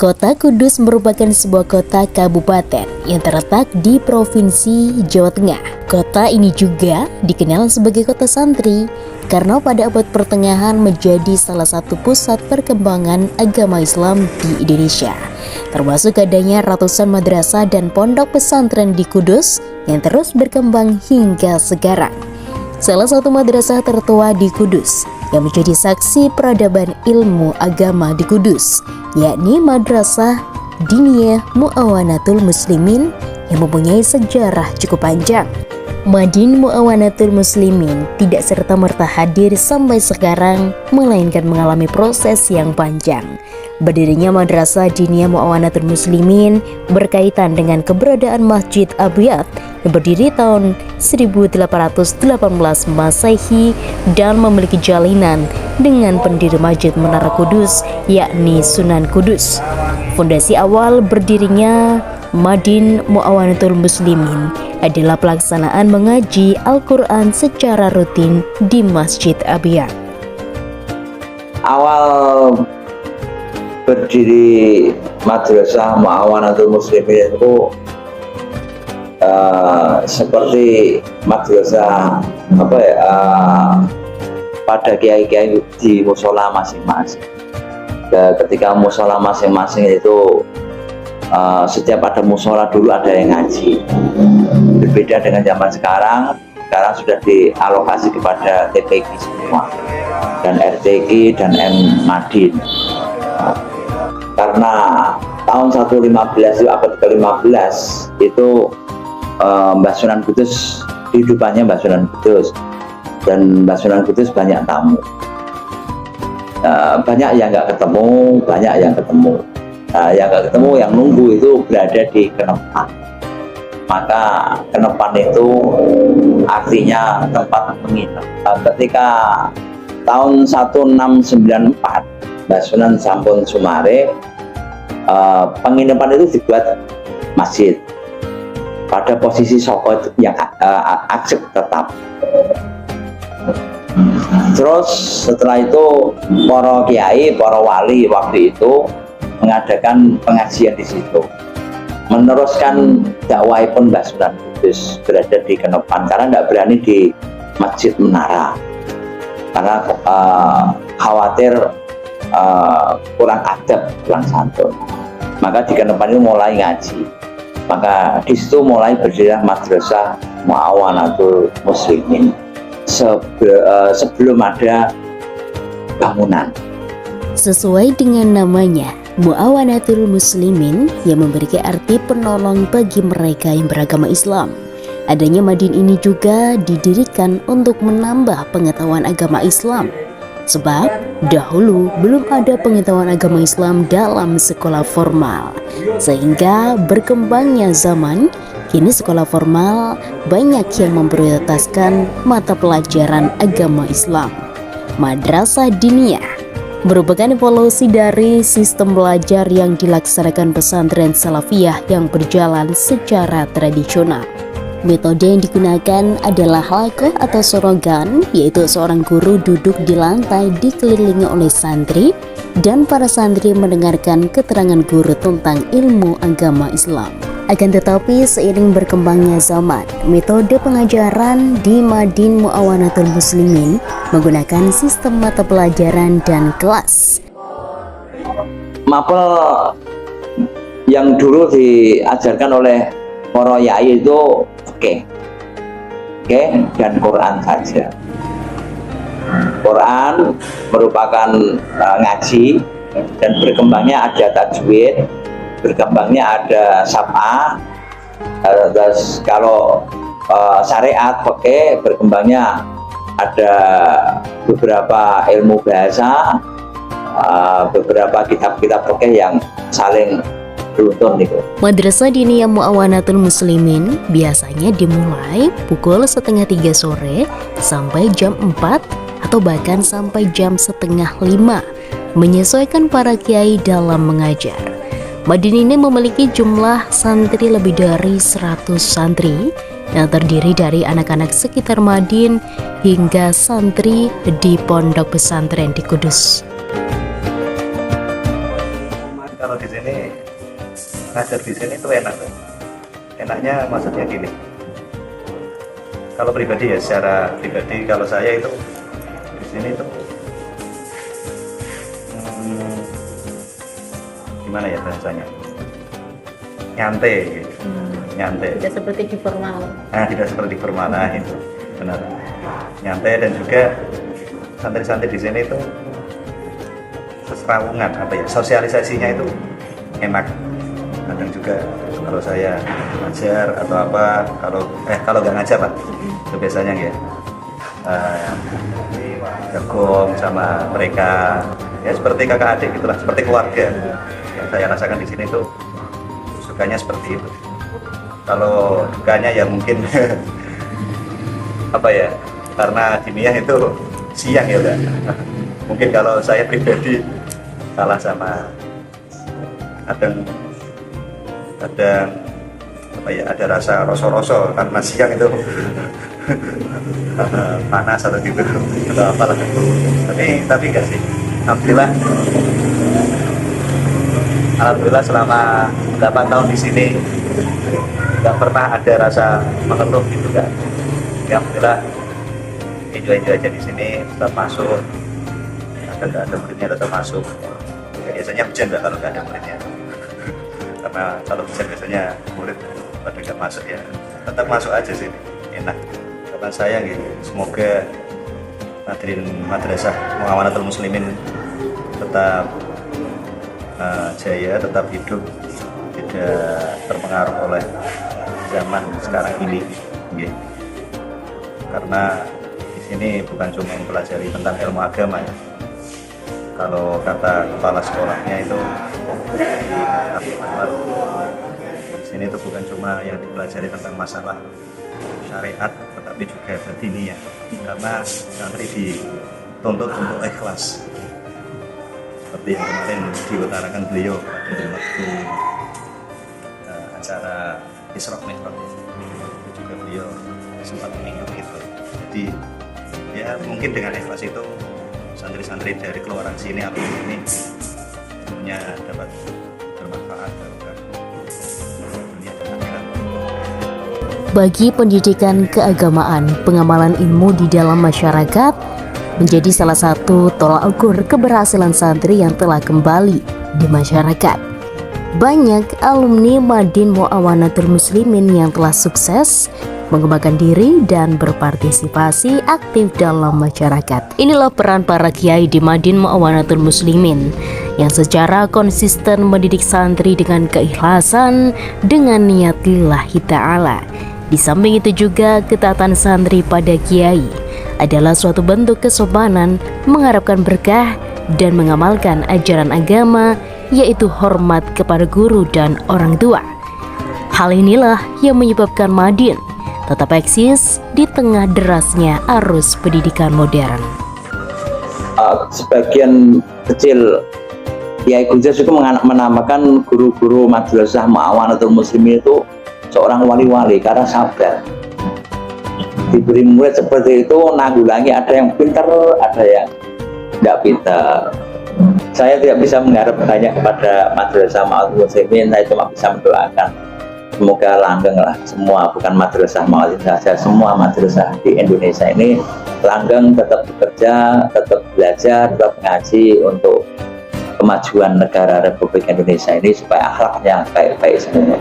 Kota Kudus merupakan sebuah kota kabupaten yang terletak di Provinsi Jawa Tengah. Kota ini juga dikenal sebagai kota santri karena pada abad pertengahan menjadi salah satu pusat perkembangan agama Islam di Indonesia. Termasuk adanya ratusan madrasah dan pondok pesantren di Kudus yang terus berkembang hingga sekarang. Salah satu madrasah tertua di Kudus yang menjadi saksi peradaban ilmu agama di Kudus, yakni Madrasah Diniyah Mu'awanatul Muslimin yang mempunyai sejarah cukup panjang. Madin Mu'awanatul Muslimin tidak serta-merta hadir sampai sekarang, melainkan mengalami proses yang panjang. Berdirinya Madrasah Diniyah Mu'awanatul Muslimin berkaitan dengan keberadaan Masjid Abiyat yang berdiri tahun 1818 Masehi dan memiliki jalinan dengan pendiri Masjid Menara Kudus, yakni Sunan Kudus. Fondasi awal berdirinya Madin Mu'awanatul Muslimin adalah pelaksanaan mengaji Al-Quran secara rutin di Masjid Abiyat. Awal berdiri Madrasah Mu'awanatul Muslimin itu seperti madrasah pada kiai-kiai di musola masing-masing. Ketika musola masing-masing itu setiap ada musola dulu ada yang ngaji. Berbeda dengan zaman sekarang sudah dialokasi kepada TPQ semua dan RTQ dan M Madin. Karena tahun 115 itu abad ke-15 itu Mbah Sunan Kudus, kehidupannya Mbah Sunan Kudus, dan Mbah Sunan Kudus banyak tamu, banyak yang nggak ketemu, banyak yang ketemu. Yang nggak ketemu, yang nunggu itu berada di Kenepan. Maka Kenepan itu artinya tempat menginap. Ketika tahun 1694 Mbah Sunan sampun sumare, penginapan itu dibuat masjid pada posisi soko yang ajek tetap. Terus setelah itu para kiai, para wali waktu itu mengadakan pengajian di situ, meneruskan dakwah pun Mbah Sunan Kudus berada di Kenepan karena tidak berani di Masjid Menara karena khawatir kurang adab, kurang santun. Maka di Kenepan itu mulai ngaji. Maka di situ mulai berdirilah Madrasah Mu'awanatul Muslimin sebelum ada bangunan. Sesuai dengan namanya, Mu'awanatul Muslimin yang memberikan arti penolong bagi mereka yang beragama Islam. Adanya Madin ini juga didirikan untuk menambah pengetahuan agama Islam. Sebab dahulu belum ada pengetahuan agama Islam dalam sekolah formal. Sehingga berkembangnya zaman, kini sekolah formal banyak yang memprioritaskan mata pelajaran agama Islam. Madrasah Diniyah merupakan evolusi dari sistem belajar yang dilaksanakan pesantren salafiyah yang berjalan secara tradisional. Metode yang digunakan adalah halaqah atau sorogan, yaitu seorang guru duduk di lantai dikelilingi oleh santri dan para santri mendengarkan keterangan guru tentang ilmu agama Islam. Akan tetapi seiring berkembangnya zaman, metode pengajaran di Madin Mu'awanatul Muslimin menggunakan sistem mata pelajaran dan kelas. Mapel yang dulu diajarkan oleh para yai itu Oke, dan Quran saja. Quran merupakan ngaji dan berkembangnya ada tajwid, berkembangnya ada sab'ah. Terus kalau syariat berkembangnya ada beberapa ilmu bahasa, beberapa kitab-kitab yang saling Madrasah Diniyah Mu'awanatul Muslimin biasanya dimulai pukul 2:30 sore sampai jam 4 atau bahkan sampai jam 4:30, menyesuaikan para kiai dalam mengajar. Madin ini memiliki jumlah santri lebih dari 100 santri yang terdiri dari anak-anak sekitar Madin hingga santri di pondok pesantren di Kudus. kalau di sini ngajar di sini itu enak. Enaknya maksudnya gini. Kalau pribadi ya, secara pribadi kalau saya itu di sini itu gimana ya bahasanya? Nyantai gitu. Nyantai. Tidak seperti di formal. Nah, tidak seperti formal, nah itu benar. Nyantai, dan juga santri-santri di sini itu keserawungan, apa ya, sosialisasinya itu enak. Kadang juga kalau saya ngajar atau apa, kalau nggak ngajar lah, itu biasanya ya gabung sama mereka, ya seperti kakak adik gitulah, seperti keluarga. Yang saya rasakan di sini tuh sukanya seperti itu. Kalau dukanya ya mungkin apa ya, karena kimia itu siang ya udah. Mungkin kalau saya pribadi kalah sama kadang apa ya, ada rasa rosol-rosol karena siang itu panas atau gitu atau apalah. Tapi enggak sih. Alhamdulillah selama 8 tahun di sini nggak pernah ada rasa mengeluh gitu kan. Alhamdulillah enjoy aja di sini, tetap masuk. Nggak ada muridnya tetap masuk. Biasanya hujan nggak kalau nggak ada muridnya. Karena kalau hujan biasanya murid pada nggak masuk ya. Tetap masuk aja sini, enak. Karena saya gitu, semoga Madrasah Muawanatul Muslimin tetap jaya, tetap hidup, tidak terpengaruh oleh zaman sekarang ini. Okay. Karena di sini bukan cuma mempelajari tentang ilmu agama ya. Kalau kata kepala sekolahnya itu di sini itu bukan cuma yang dipelajari tentang masalah syariat, tetapi juga batiniyah. Karena santri dituntut untuk ikhlas. Seperti yang kemarin diutarakan beliau pada waktu acara Isra Mi'raj, itu juga beliau sempat menyinggung itu. Jadi ya mungkin dengan ikhlas itu santri-santri dari keluaran sini atau ini punya dapat bermanfaat dalam dunia dan akhirat. Bagi pendidikan keagamaan, pengamalan ilmu di dalam masyarakat menjadi salah satu tolak ukur keberhasilan santri yang telah kembali di masyarakat. Banyak alumni Madin Muawanatul Muslimin yang telah sukses mengembangkan diri dan berpartisipasi aktif dalam masyarakat. Inilah peran para kiai di Madin Muawanatul Muslimin yang secara konsisten mendidik santri dengan keikhlasan dengan niat lillahi ta'ala. Di samping itu juga ketaatan santri pada kiai adalah suatu bentuk kesopanan, mengharapkan berkah dan mengamalkan ajaran agama, yaitu hormat kepada guru dan orang tua. Hal inilah yang menyebabkan Madin tetap eksis di tengah derasnya arus pendidikan modern. Sebagian kecil Kiai Gunjas itu menamakan guru-guru Madrasah Muawanatul Muslimin itu seorang wali-wali karena sabar. Diberi murid seperti itu, nanggulangi, ada yang pintar, ada yang tidak pintar. Saya tidak bisa mengharap banyak kepada Madrasah Muawanatul Muslimin, saya cuma bisa mendoakan semoga langgeng lah semua, bukan Madrasah Muawanatul saja, semua madrasah di Indonesia ini langgeng, tetap bekerja, tetap belajar, tetap ngaji untuk kemajuan negara Republik Indonesia ini supaya akhlaknya baik-baik semua.